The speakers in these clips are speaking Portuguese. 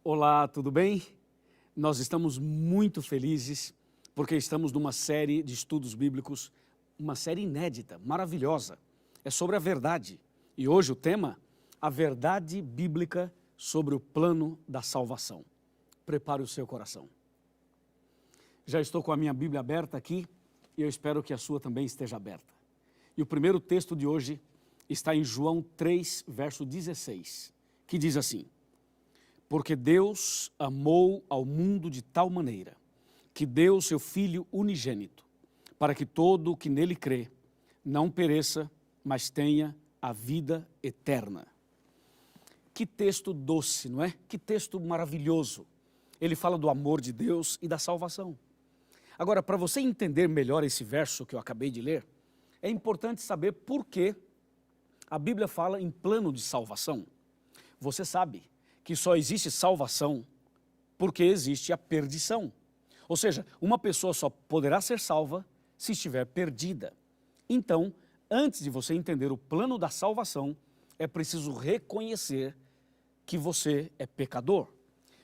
Olá, tudo bem? Nós estamos muito felizes porque estamos numa série de estudos bíblicos, uma série inédita, maravilhosa. É sobre a verdade. E hoje o tema, a verdade bíblica sobre o plano da salvação. Prepare o seu coração. Já estou com a minha Bíblia aberta aqui e eu espero que a sua também esteja aberta. E o primeiro texto de hoje está em João 3, verso 16, que diz assim: porque Deus amou ao mundo de tal maneira que deu seu Filho unigênito, para que todo o que nele crê não pereça, mas tenha a vida eterna. Que texto doce, não é? Que texto maravilhoso. Ele fala do amor de Deus e da salvação. Agora, para você entender melhor esse verso que eu acabei de ler, é importante saber por que a Bíblia fala em plano de salvação. Você sabe que só existe salvação porque existe a perdição. Ou seja, uma pessoa só poderá ser salva se estiver perdida. Então, antes de você entender o plano da salvação, é preciso reconhecer que você é pecador.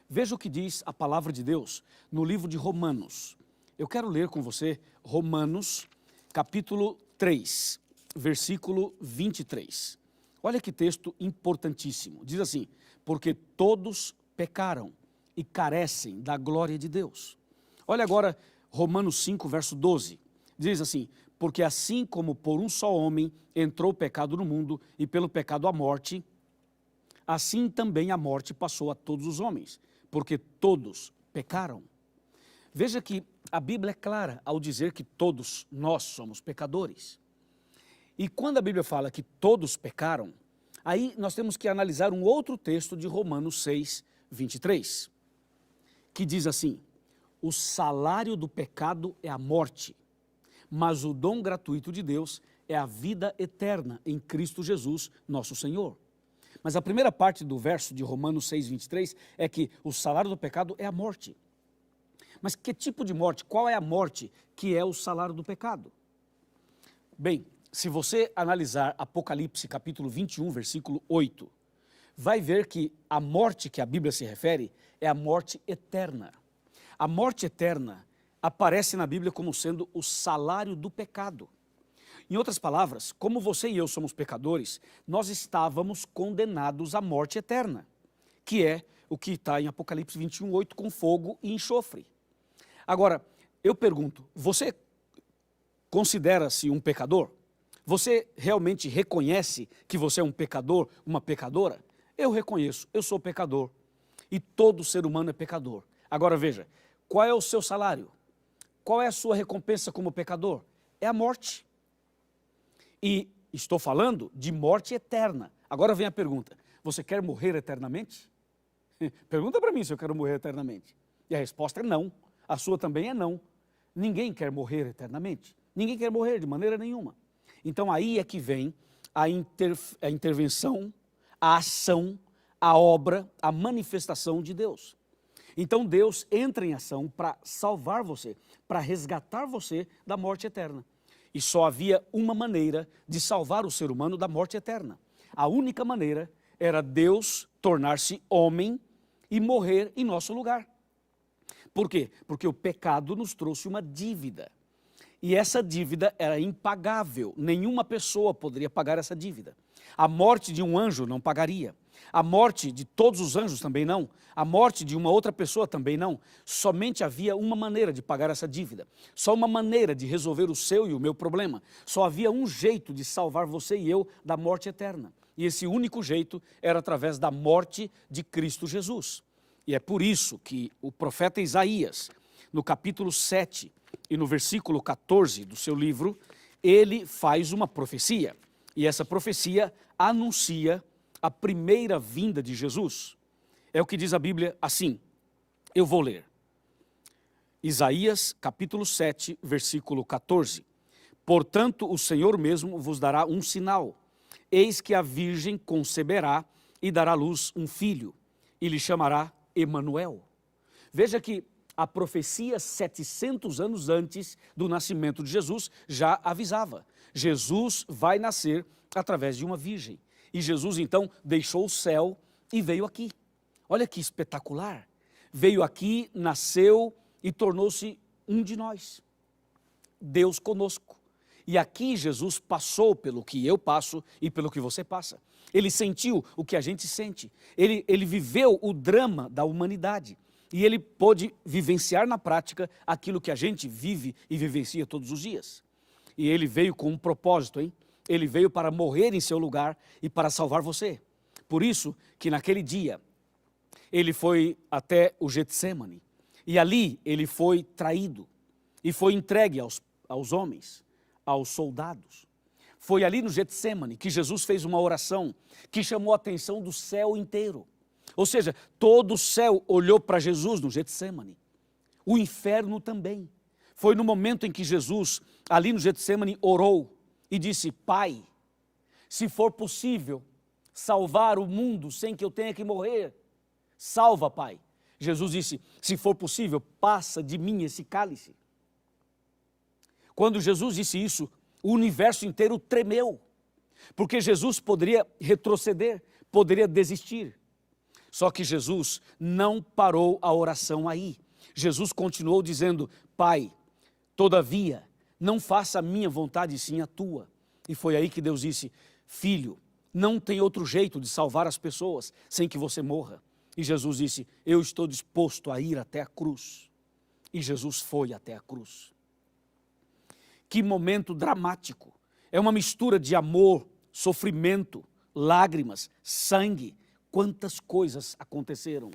Veja o que diz a palavra de Deus no livro de Romanos. Eu quero ler com você Romanos, capítulo 3, versículo 23. Olha que texto importantíssimo. Diz assim: porque todos pecaram e carecem da glória de Deus. Olha agora Romanos 5, verso 12. Diz assim: porque assim como por um só homem entrou o pecado no mundo e pelo pecado a morte, assim também a morte passou a todos os homens, porque todos pecaram. Veja que a Bíblia é clara ao dizer que todos nós somos pecadores. E quando a Bíblia fala que todos pecaram, aí nós temos que analisar um outro texto de Romanos 6, 23, que diz assim: o salário do pecado é a morte, mas o dom gratuito de Deus é a vida eterna em Cristo Jesus, nosso Senhor. Mas a primeira parte do verso de Romanos 6, 23 é que o salário do pecado é a morte. Mas que tipo de morte? Qual é a morte que é o salário do pecado? Bem, se você analisar Apocalipse capítulo 21, versículo 8, vai ver que a morte que a Bíblia se refere é a morte eterna. A morte eterna aparece na Bíblia como sendo o salário do pecado. Em outras palavras, como você e eu somos pecadores, nós estávamos condenados à morte eterna, que é o que está em Apocalipse 21, 8, com fogo e enxofre. Agora, eu pergunto, você considera-se um pecador? Você realmente reconhece que você é um pecador, uma pecadora? Eu reconheço, eu sou pecador. E todo ser humano é pecador. Agora veja, qual é o seu salário? Qual é a sua recompensa como pecador? É a morte. E estou falando de morte eterna. Agora vem a pergunta, você quer morrer eternamente? Pergunta para mim se eu quero morrer eternamente. E a resposta é não. A sua também é não. Ninguém quer morrer eternamente. Ninguém quer morrer de maneira nenhuma. Então aí é que vem a intervenção, a ação, a obra, a manifestação de Deus. Então Deus entra em ação para salvar você, para resgatar você da morte eterna. E só havia uma maneira de salvar o ser humano da morte eterna. A única maneira era Deus tornar-se homem e morrer em nosso lugar. Por quê? Porque o pecado nos trouxe uma dívida. E essa dívida era impagável, nenhuma pessoa poderia pagar essa dívida. A morte de um anjo não pagaria, a morte de todos os anjos também não, a morte de uma outra pessoa também não. Somente havia uma maneira de pagar essa dívida, só uma maneira de resolver o seu e o meu problema. Só havia um jeito de salvar você e eu da morte eterna. E esse único jeito era através da morte de Cristo Jesus. E é por isso que o profeta Isaías, no capítulo 7 e no versículo 14 do seu livro, ele faz uma profecia. E essa profecia anuncia a primeira vinda de Jesus. É o que diz a Bíblia assim, eu vou ler. Isaías, capítulo 7, versículo 14. Portanto, o Senhor mesmo vos dará um sinal. Eis que a virgem conceberá e dará à luz um filho, e lhe chamará Emanuel. Veja que a profecia 700 anos antes do nascimento de Jesus já avisava. Jesus vai nascer através de uma virgem. E Jesus então deixou o céu e veio aqui. Olha que espetacular. Veio aqui, nasceu e tornou-se um de nós. Deus conosco. E aqui Jesus passou pelo que eu passo e pelo que você passa. Ele sentiu o que a gente sente. Ele viveu o drama da humanidade. E ele pôde vivenciar na prática aquilo que a gente vive e vivencia todos os dias. E ele veio com um propósito, hein? Ele veio para morrer em seu lugar e para salvar você. Por isso que naquele dia ele foi até o Getsêmani. E ali ele foi traído e foi entregue aos homens, aos soldados. Foi ali no Getsêmani que Jesus fez uma oração que chamou a atenção do céu inteiro. Ou seja, todo o céu olhou para Jesus no Getsêmani. O inferno também. Foi no momento em que Jesus, ali no Getsêmani, orou e disse: Pai, se for possível salvar o mundo sem que eu tenha que morrer, salva, Pai. Jesus disse: se for possível, passa de mim esse cálice. Quando Jesus disse isso, o universo inteiro tremeu, porque Jesus poderia retroceder, poderia desistir. Só que Jesus não parou a oração aí. Jesus continuou dizendo: Pai, todavia, não faça a minha vontade, sim a tua. E foi aí que Deus disse: Filho, não tem outro jeito de salvar as pessoas sem que você morra. E Jesus disse: eu estou disposto a ir até a cruz. E Jesus foi até a cruz. Que momento dramático. É uma mistura de amor, sofrimento, lágrimas, sangue. Quantas coisas aconteceram.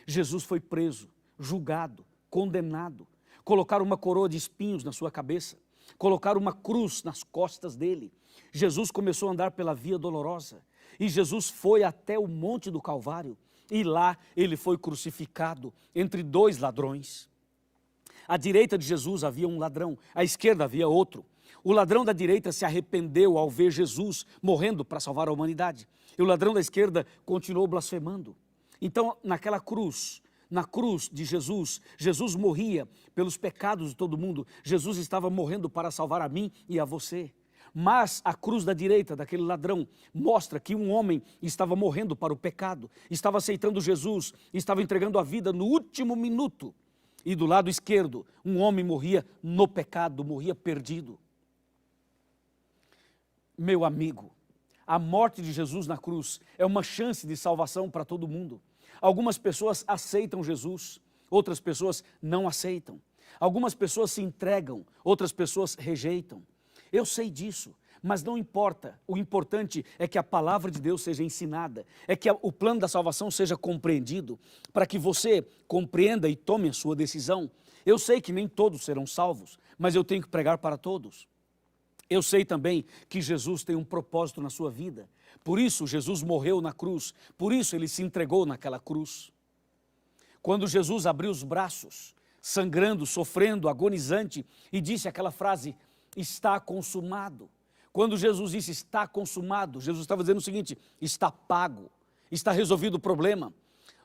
Jesus foi preso, julgado, condenado. Colocaram uma coroa de espinhos na sua cabeça. Colocaram uma cruz nas costas dele. Jesus começou a andar pela via dolorosa. E Jesus foi até o Monte do Calvário. E lá ele foi crucificado entre dois ladrões. À direita de Jesus havia um ladrão, à esquerda havia outro. O ladrão da direita se arrependeu ao ver Jesus morrendo para salvar a humanidade. E o ladrão da esquerda continuou blasfemando. Então, naquela cruz, na cruz de Jesus, Jesus morria pelos pecados de todo mundo. Jesus estava morrendo para salvar a mim e a você. Mas a cruz da direita daquele ladrão mostra que um homem estava morrendo para o pecado, estava aceitando Jesus, estava entregando a vida no último minuto. E do lado esquerdo, um homem morria no pecado, morria perdido. Meu amigo, a morte de Jesus na cruz é uma chance de salvação para todo mundo. Algumas pessoas aceitam Jesus, outras pessoas não aceitam. Algumas pessoas se entregam, outras pessoas rejeitam. Eu sei disso, mas não importa. O importante é que a palavra de Deus seja ensinada, é que o plano da salvação seja compreendido, para que você compreenda e tome a sua decisão. Eu sei que nem todos serão salvos, mas eu tenho que pregar para todos. Eu sei também que Jesus tem um propósito na sua vida. Por isso Jesus morreu na cruz, por isso ele se entregou naquela cruz. Quando Jesus abriu os braços, sangrando, sofrendo, agonizante, e disse aquela frase: está consumado. Quando Jesus disse está consumado, Jesus estava dizendo o seguinte: está pago, está resolvido o problema.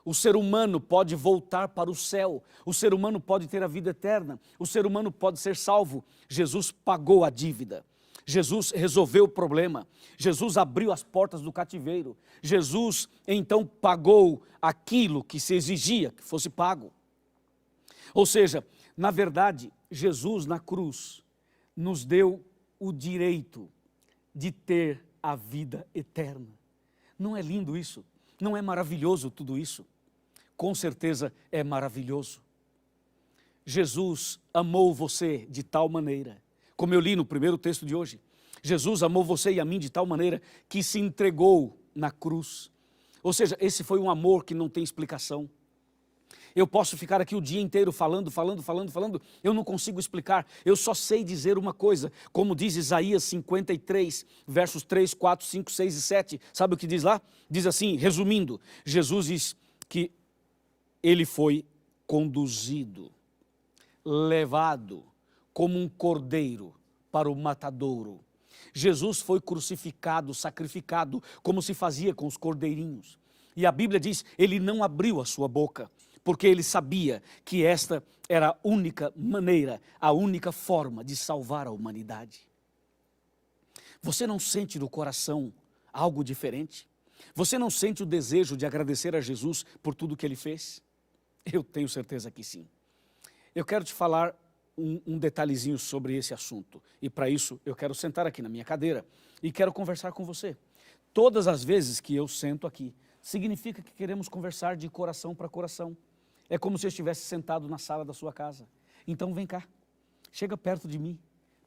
O ser humano pode voltar para o céu, o ser humano pode ter a vida eterna, o ser humano pode ser salvo. Jesus pagou a dívida, Jesus resolveu o problema, Jesus abriu as portas do cativeiro, Jesus então pagou aquilo que se exigia que fosse pago. Ou seja, na verdade, Jesus na cruz nos deu o direito de ter a vida eterna. Não é lindo isso? Não é maravilhoso tudo isso? Com certeza é maravilhoso. Jesus amou você de tal maneira, como eu li no primeiro texto de hoje, Jesus amou você e a mim de tal maneira que se entregou na cruz. Ou seja, esse foi um amor que não tem explicação. Eu posso ficar aqui o dia inteiro falando, eu não consigo explicar, eu só sei dizer uma coisa, como diz Isaías 53, versos 3, 4, 5, 6 e 7, sabe o que diz lá? Diz assim, resumindo, Jesus diz que ele foi conduzido, levado como um cordeiro para o matadouro. Jesus foi crucificado, sacrificado, como se fazia com os cordeirinhos. E a Bíblia diz, ele não abriu a sua boca, porque ele sabia que esta era a única maneira, a única forma de salvar a humanidade. Você não sente no coração algo diferente? Você não sente o desejo de agradecer a Jesus por tudo que Ele fez? Eu tenho certeza que sim. Eu quero te falar um detalhezinho sobre esse assunto. E para isso eu quero sentar aqui na minha cadeira e quero conversar com você. Todas as vezes que eu sento aqui, significa que queremos conversar de coração para coração. É como se eu estivesse sentado na sala da sua casa. Então vem cá, chega perto de mim,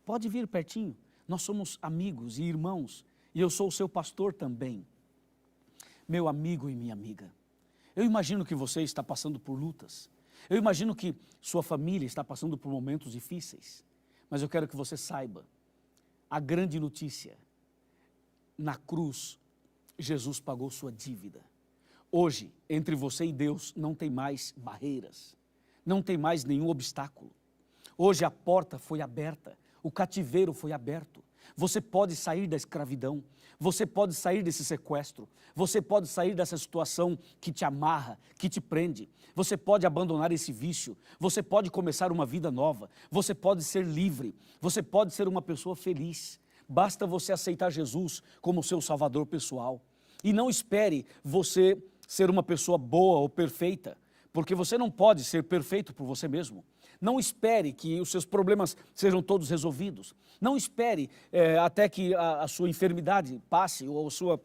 pode vir pertinho. Nós somos amigos e irmãos e eu sou o seu pastor também. Meu amigo e minha amiga, eu imagino que você está passando por lutas. Eu imagino que sua família está passando por momentos difíceis. Mas eu quero que você saiba, a grande notícia, na cruz, Jesus pagou sua dívida. Hoje, entre você e Deus, não tem mais barreiras, não tem mais nenhum obstáculo. Hoje a porta foi aberta, o cativeiro foi aberto. Você pode sair da escravidão, você pode sair desse sequestro, você pode sair dessa situação que te amarra, que te prende. Você pode abandonar esse vício, você pode começar uma vida nova, você pode ser livre, você pode ser uma pessoa feliz. Basta você aceitar Jesus como seu salvador pessoal. E não espere você ser uma pessoa boa ou perfeita, porque você não pode ser perfeito por você mesmo. Não espere que os seus problemas sejam todos resolvidos. Não espere até que a sua enfermidade passe ou a sua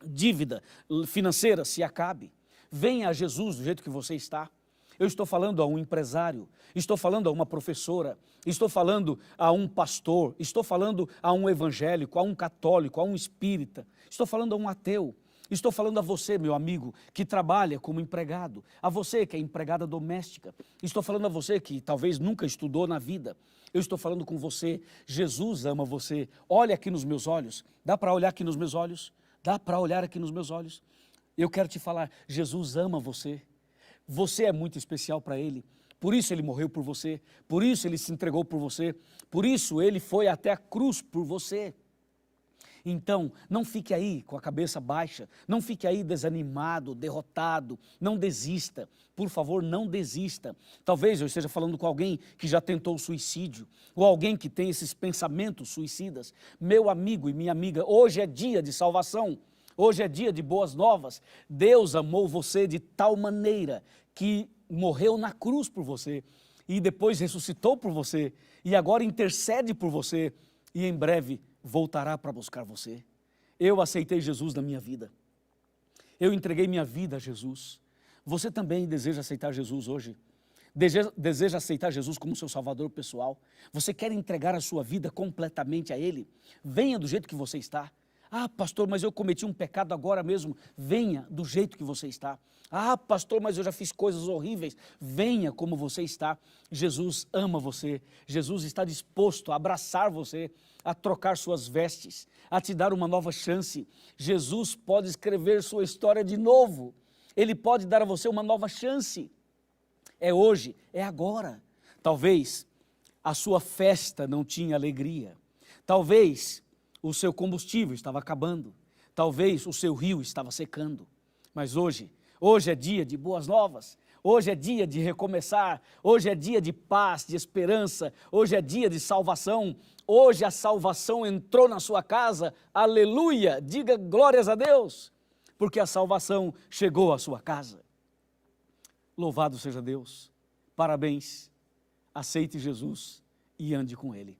dívida financeira se acabe. Venha a Jesus do jeito que você está. Eu estou falando a um empresário, estou falando a uma professora, estou falando a um pastor, estou falando a um evangélico, a um católico, a um espírita, estou falando a um ateu. Estou falando a você, meu amigo, que trabalha como empregado, a você que é empregada doméstica, estou falando a você que talvez nunca estudou na vida, eu estou falando com você, Jesus ama você, olha aqui nos meus olhos, dá para olhar aqui nos meus olhos? Dá para olhar aqui nos meus olhos? Eu quero te falar, Jesus ama você, você é muito especial para Ele, por isso Ele morreu por você, por isso Ele se entregou por você, por isso Ele foi até a cruz por você. Então, não fique aí com a cabeça baixa, não fique aí desanimado, derrotado, não desista, por favor, não desista. Talvez eu esteja falando com alguém que já tentou o suicídio, ou alguém que tem esses pensamentos suicidas. Meu amigo e minha amiga, hoje é dia de salvação, hoje é dia de boas novas. Deus amou você de tal maneira que morreu na cruz por você, e depois ressuscitou por você, e agora intercede por você, e em breve voltará para buscar você. Eu aceitei Jesus na minha vida. Eu entreguei minha vida a Jesus. Você também deseja aceitar Jesus hoje? Deseja aceitar Jesus como seu salvador pessoal? Você quer entregar a sua vida completamente a Ele? Venha do jeito que você está. Ah, pastor, mas eu cometi um pecado agora mesmo. Venha do jeito que você está. Ah, pastor, mas eu já fiz coisas horríveis. Venha como você está. Jesus ama você. Jesus está disposto a abraçar você, a trocar suas vestes, a te dar uma nova chance. Jesus pode escrever sua história de novo. Ele pode dar a você uma nova chance. É hoje, é agora. Talvez a sua festa não tinha alegria. Talvez o seu combustível estava acabando. Talvez o seu rio estava secando. Mas hoje é dia de boas novas. Hoje é dia de recomeçar. Hoje é dia de paz, de esperança. Hoje é dia de salvação. Hoje a salvação entrou na sua casa. Aleluia! Diga glórias a Deus, porque a salvação chegou à sua casa. Louvado seja Deus. Parabéns. Aceite Jesus e ande com Ele.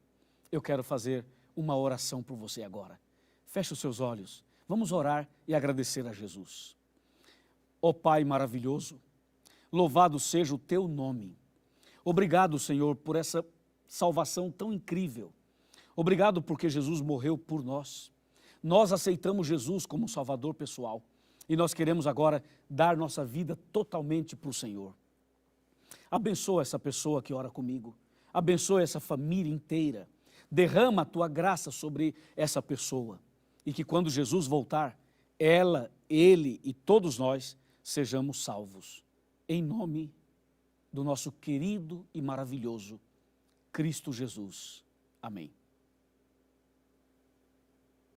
Eu quero fazer uma oração por você agora. Feche os seus olhos. Vamos orar e agradecer a Jesus. Ó Pai maravilhoso, louvado seja o Teu nome. Obrigado, Senhor, por essa salvação tão incrível. Obrigado porque Jesus morreu por nós. Nós aceitamos Jesus como Salvador pessoal e nós queremos agora dar nossa vida totalmente para o Senhor. Abençoa essa pessoa que ora comigo. Abençoa essa família inteira. Derrama a Tua graça sobre essa pessoa e que quando Jesus voltar, ela, ele e todos nós sejamos salvos. Em nome do nosso querido e maravilhoso Cristo Jesus. Amém.